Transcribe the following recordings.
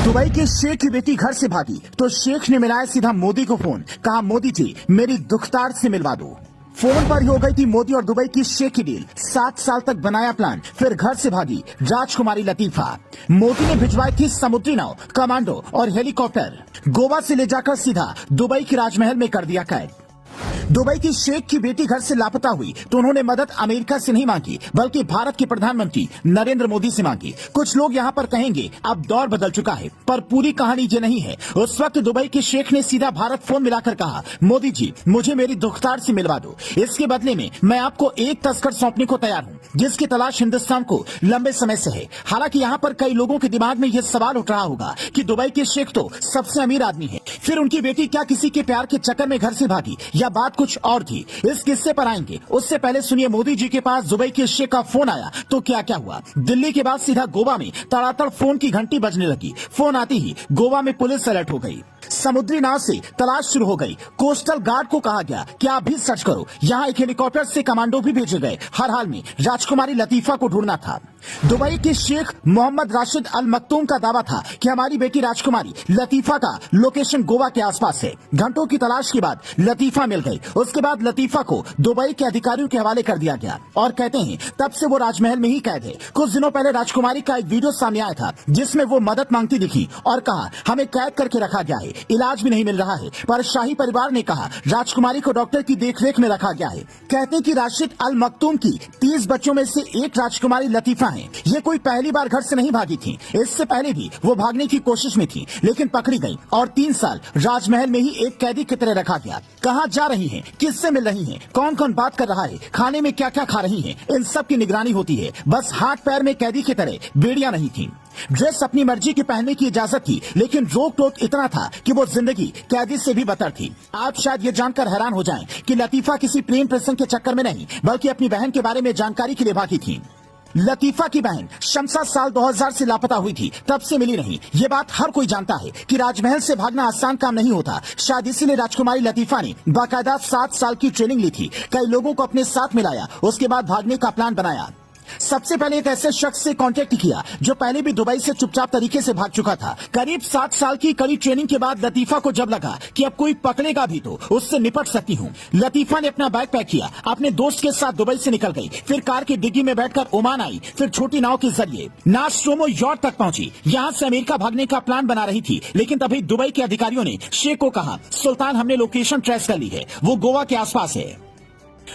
Dubai के शेख की बेटी घर से भागी तो शेख ने मिलाया सीधा मोदी को फोन। कहा, मोदी जी मेरी दुख्तार से मिलवा दो। फोन पर ही हो गई थी मोदी और दुबई की शेख की डील। 7 साल तक बनाया प्लान, फिर घर से भागी राजकुमारी लतीफा। मोदी ने भिजवाई थी समुद्री नाव, कमांडो और हेलीकॉप्टर। गोवा से ले जाकर सीधा दुबई के राजमहल में कर दिया कैद। दुबई की शेख की बेटी घर से लापता हुई तो उन्होंने मदद अमेरिका से नहीं मांगी, बल्कि भारत के प्रधानमंत्री नरेंद्र मोदी से मांगी। कुछ लोग यहाँ पर कहेंगे अब दौर बदल चुका है, पर पूरी कहानी ये नहीं है। उस वक्त दुबई के शेख ने सीधा भारत फोन मिलाकर कहा, मोदी जी मुझे मेरी दुख्तार से मिलवा दो। इसके बदले में मैं आपको एक तस्कर सौंपने को तैयार हूँ, जिसकी तलाश हिंदुस्तान को लंबे समय से है। हालांकि यहाँ पर कई लोगों के दिमाग में यह सवाल उठ रहा होगा कि दुबई के शेख तो सबसे अमीर आदमी है, फिर उनकी बेटी क्या किसी के प्यार के चक्कर में घर से भागी या बात कुछ और थी। इस किस्से पर आएंगे, उससे पहले सुनिए मोदी जी के पास दुबई के शेख का फोन आया तो क्या क्या हुआ। दिल्ली के बाद सीधा गोवा में तड़ातड़ फोन की घंटी बजने लगी। फोन आते ही गोवा में पुलिस अलर्ट हो गई। समुद्री नाव से तलाश शुरू हो गई। कोस्टल गार्ड को कहा गया कि आप भी सर्च करो। यहाँ एक हेलीकॉप्टर से कमांडो भी भेजे गए। हर हाल में राजकुमारी लतीफा को ढूंढना था। दुबई के शेख मोहम्मद राशिद अल मक्तूम का दावा था कि हमारी बेटी राजकुमारी लतीफा का लोकेशन गोवा के आसपास है। घंटों की तलाश के बाद लतीफा मिल गई। उसके बाद लतीफा को दुबई के अधिकारियों के हवाले कर दिया गया और कहते हैं तब से वो राजमहल में ही कैद है। कुछ दिनों पहले राजकुमारी का एक वीडियो सामने आया था जिसमें वो मदद मांगती दिखी और कहा, हमें कैद करके रखा गया है, इलाज भी नहीं मिल रहा है। पर शाही परिवार ने कहा राजकुमारी को डॉक्टर की देखरेख में रखा गया है। कहते हैं कि राशिद अल मक्तूम की 30 बच्चों में से एक राजकुमारी लतीफा है। ये कोई पहली बार घर से नहीं भागी थी। इससे पहले भी वो भागने की कोशिश में थी, लेकिन पकड़ी गई और 3 साल राजमहल में ही एक कैदी की तरह रखा गया। कहाँ जा रही हैं, किससे मिल रही हैं, कौन कौन बात कर रहा है, खाने में क्या क्या खा रही हैं, इन सब की निगरानी होती है। बस हाथ पैर में कैदी की तरह बेड़ियां नहीं थी। ड्रेस अपनी मर्जी की पहनने की इजाजत थी, लेकिन रोक टोक इतना था कि वो जिंदगी कैदी से भी बदतर थी। आप शायद ये जानकर हैरान हो जाएं कि लतीफा किसी प्रेम प्रसंग के चक्कर में नहीं, बल्कि अपनी बहन के बारे में जानकारी के लिए भागी थी। लतीफा की बहन शमसा साल 2000 से लापता हुई थी, तब से मिली नहीं। ये बात हर कोई जानता है कि राजमहल से भागना आसान काम नहीं होता। शायद इसीलिए राजकुमारी लतीफा ने बाकायदा 7 साल की ट्रेनिंग ली थी। कई लोगों को अपने साथ मिलाया, उसके बाद भागने का प्लान बनाया। सबसे पहले एक ऐसे शख्स से कांटेक्ट किया जो पहले भी दुबई से चुपचाप तरीके से भाग चुका था। करीब 7 साल की कड़ी ट्रेनिंग के बाद लतीफा को जब लगा कि अब कोई पकड़ेगा भी तो उससे निपट सकती हूँ, लतीफा ने अपना बैग पैक किया, अपने दोस्त के साथ दुबई से निकल गई। फिर कार की डिग्गी में बैठकर ओमान आई, फिर छोटी नाव के जरिए नास्ट्रोमो यॉर्ट तक पहुंची। यहाँ से अमेरिका भागने का प्लान बना रही थी, लेकिन तभी दुबई के अधिकारियों ने शेख को कहा, सुल्तान हमने लोकेशन ट्रेस कर ली है, वो गोवा के आसपास है।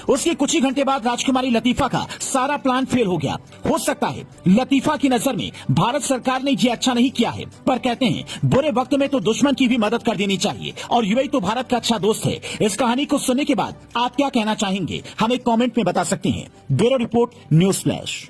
उसके कुछ ही घंटे बाद राजकुमारी लतीफा का सारा प्लान फेल हो गया। हो सकता है लतीफा की नजर में भारत सरकार ने ये अच्छा नहीं किया है, पर कहते हैं बुरे वक्त में तो दुश्मन की भी मदद कर देनी चाहिए, और यूएई तो भारत का अच्छा दोस्त है। इस कहानी को सुनने के बाद आप क्या कहना चाहेंगे, हमें कमेंट में बता सकते हैं। Bureau report, news flash.